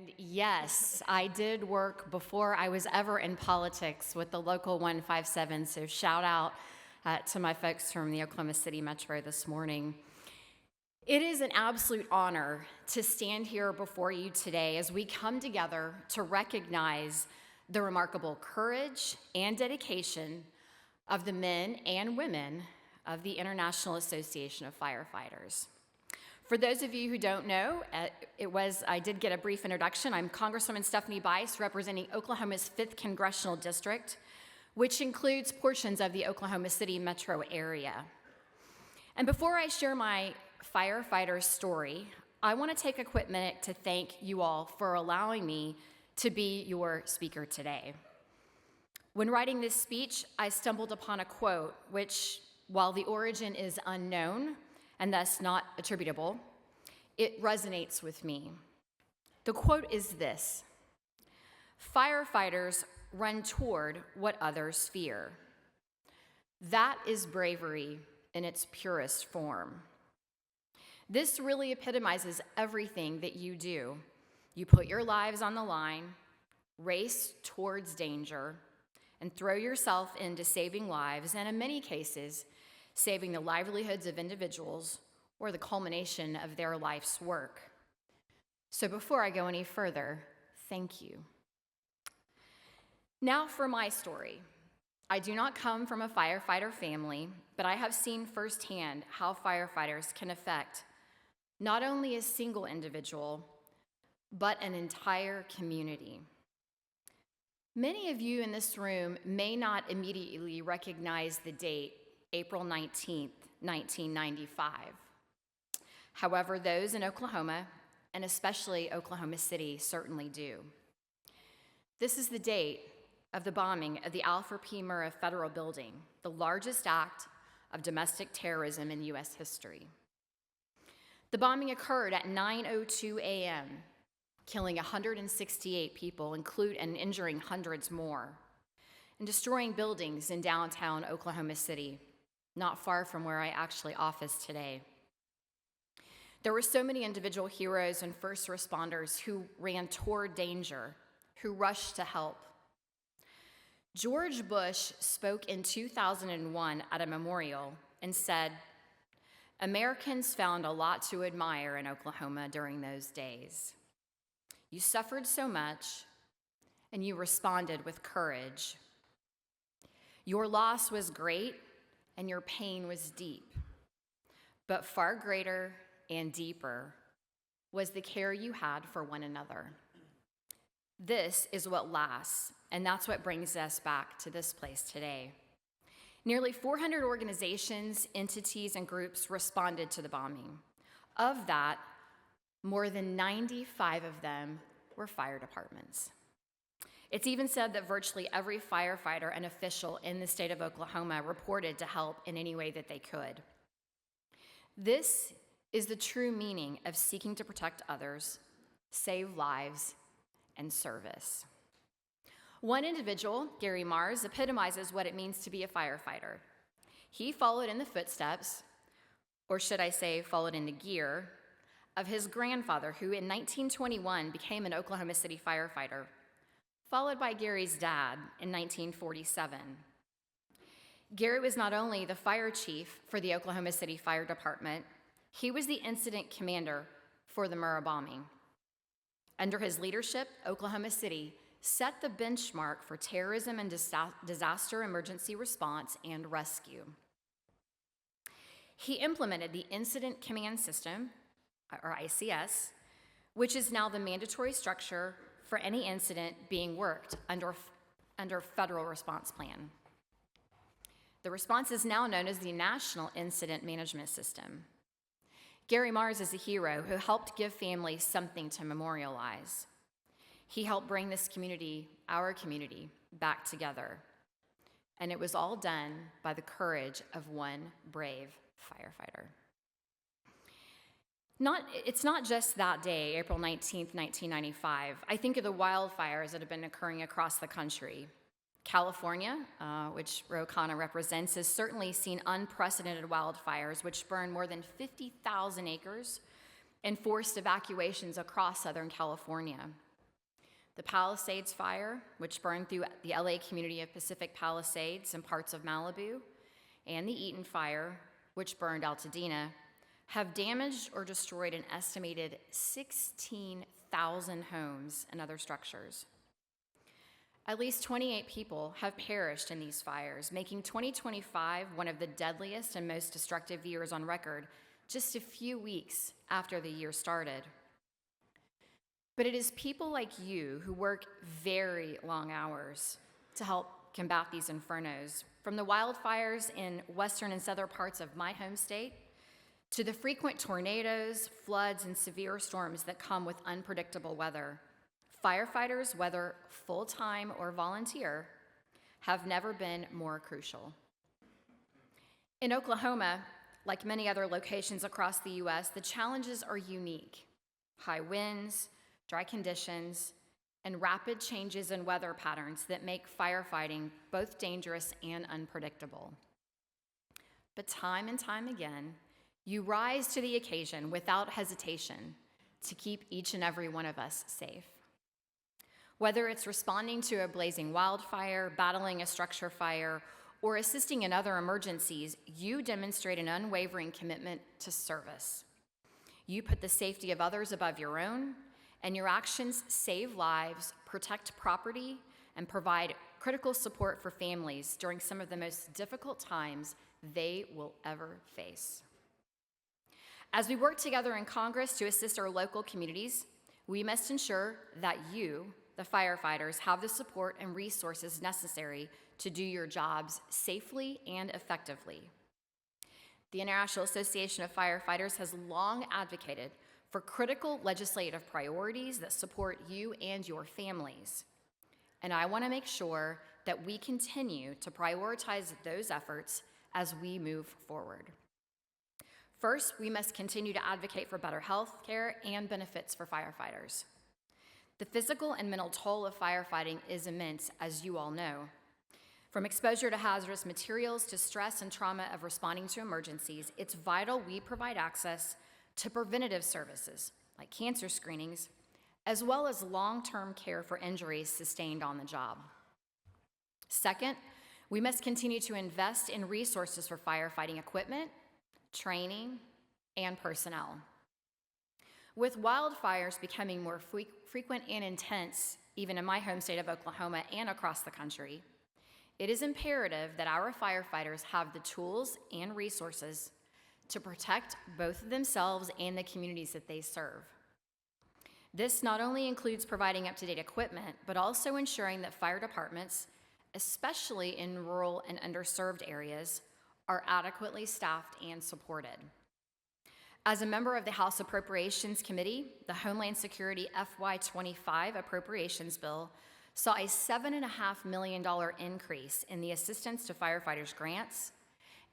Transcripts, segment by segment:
And yes, I did work before I was ever in politics with the local 157, so shout out to my folks from the Oklahoma City Metro this morning. It is an absolute honor to stand here before you today as we come together to recognize the remarkable courage and dedication of the men and women of the International Association of Firefighters. For those of you who don't know, I did get a brief introduction. I'm Congresswoman Stephanie Bice, representing Oklahoma's 5th Congressional District, which includes portions of the Oklahoma City metro area. And before I share my firefighter story, I want to take a quick minute to thank you all for allowing me to be your speaker today. When writing this speech, I stumbled upon a quote which, while the origin is unknown, and thus not attributable, it resonates with me. The quote is this: "Firefighters run toward what others fear. That is bravery in its purest form." This really epitomizes everything that you do. You put your lives on the line, race towards danger, and throw yourself into saving lives, and in many cases, saving the livelihoods of individuals or the culmination of their life's work. So before I go any further, thank you. Now for my story. I do not come from a firefighter family, but I have seen firsthand how firefighters can affect not only a single individual, but an entire community. Many of you in this room may not immediately recognize the date, April 19th, 1995. However, those in Oklahoma, and especially Oklahoma City, certainly do. This is the date of the bombing of the Alfred P. Murrah Federal Building, the largest act of domestic terrorism in U.S. history. The bombing occurred at 9:02 a.m., killing 168 people, and injuring hundreds more, and destroying buildings in downtown Oklahoma City, not far from where I actually office today. There were so many individual heroes and first responders who ran toward danger, who rushed to help. George Bush spoke in 2001 at a memorial and said, "Americans found a lot to admire in Oklahoma during those days. You suffered so much, and you responded with courage. Your loss was great, and your pain was deep. But far greater and deeper was the care you had for one another. This is what lasts, and that's what brings us back to this place today." Nearly 400 organizations, entities, and groups responded to the bombing. Of that, more than 95 of them were fire departments. It's even said that virtually every firefighter and official in the state of Oklahoma reported to help in any way that they could. This is the true meaning of seeking to protect others, save lives, and service. One individual, Gary Mars, epitomizes what it means to be a firefighter. He followed in the footsteps, or should I say followed in the gear, of his grandfather, who in 1921 became an Oklahoma City firefighter, followed by Gary's dad in 1947. Gary was not only the fire chief for the Oklahoma City Fire Department, he was the incident commander for the Murrah bombing. Under his leadership, Oklahoma City set the benchmark for terrorism and disaster emergency response and rescue. He implemented the Incident Command System, or ICS, which is now the mandatory structure for any incident being worked under federal response plan. The response is now known as the National Incident Management System. Gary Mars is a hero who helped give families something to memorialize. He helped bring this community, our community, back together. And it was all done by the courage of one brave firefighter. It's not just that day, April 19th, 1995. I think of the wildfires that have been occurring across the country. California, which Ro Khanna represents, has certainly seen unprecedented wildfires which burned more than 50,000 acres and forced evacuations across Southern California. the Palisades fire, which burned through the LA community of Pacific Palisades and parts of Malibu, and the Eaton fire, which burned Altadena, have damaged or destroyed an estimated 16,000 homes and other structures. At least 28 people have perished in these fires, making 2025 one of the deadliest and most destructive years on record, just a few weeks after the year started. But it is people like you who work very long hours to help combat these infernos, from the wildfires in western and southern parts of my home state to the frequent tornadoes, floods, and severe storms that come with unpredictable weather. Firefighters, whether full-time or volunteer, have never been more crucial. In Oklahoma, like many other locations across the U.S., the challenges are unique. High winds, dry conditions, and rapid changes in weather patterns that make firefighting both dangerous and unpredictable. But time and time again, you rise to the occasion without hesitation to keep each and every one of us safe. Whether it's responding to a blazing wildfire, battling a structure fire, or assisting in other emergencies, you demonstrate an unwavering commitment to service. You put the safety of others above your own, and your actions save lives, protect property, and provide critical support for families during some of the most difficult times they will ever face. As we work together in Congress to assist our local communities, we must ensure that you, the firefighters, have the support and resources necessary to do your jobs safely and effectively. The International Association of Firefighters has long advocated for critical legislative priorities that support you and your families. And I want to make sure that we continue to prioritize those efforts as we move forward. First, we must continue to advocate for better health care and benefits for firefighters. The physical and mental toll of firefighting is immense, as you all know. From exposure to hazardous materials to stress and trauma of responding to emergencies, it's vital we provide access to preventative services like cancer screenings, as well as long-term care for injuries sustained on the job. Second, we must continue to invest in resources for firefighting equipment, training, and personnel. With wildfires becoming more frequent and intense, even in my home state of Oklahoma and across the country, it is imperative that our firefighters have the tools and resources to protect both themselves and the communities that they serve. This not only includes providing up-to-date equipment, but also ensuring that fire departments, especially in rural and underserved areas, are adequately staffed and supported. As a member of the House Appropriations Committee, the Homeland Security FY25 appropriations bill saw a $7.5 million increase in the Assistance to Firefighters grants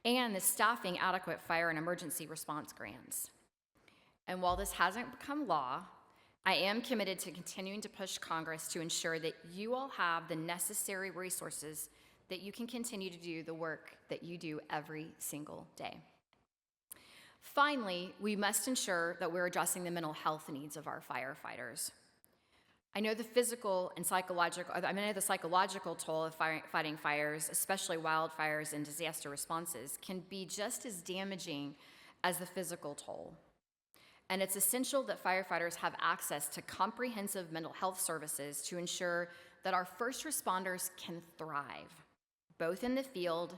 and the Staffing Adequate Fire and Emergency Response grants. And while this hasn't become law, I am committed to continuing to push Congress to ensure that you all have the necessary resources that you can continue to do the work that you do every single day. Finally, we must ensure that we're addressing the mental health needs of our firefighters. I know the psychological toll of fighting fires, especially wildfires and disaster responses, can be just as damaging as the physical toll. And it's essential that firefighters have access to comprehensive mental health services to ensure that our first responders can thrive, both in the field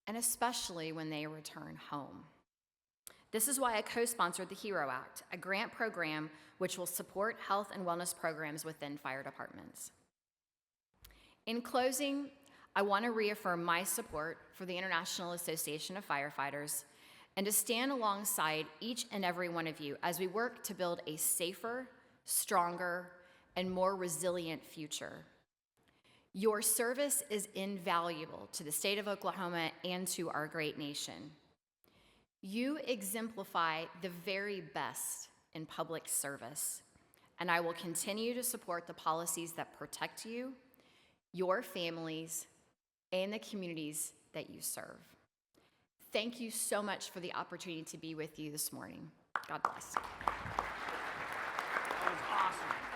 and especially when they return home. This is why I co-sponsored the HERO Act, a grant program which will support health and wellness programs within fire departments. In closing, I want to reaffirm my support for the International Association of Firefighters and to stand alongside each and every one of you as we work to build a safer, stronger, and more resilient future. Your service is invaluable to the state of Oklahoma and to our great nation. You exemplify the very best in public service, and I will continue to support the policies that protect you, your families, and the communities that you serve. Thank you so much for the opportunity to be with you this morning. God bless. That was awesome.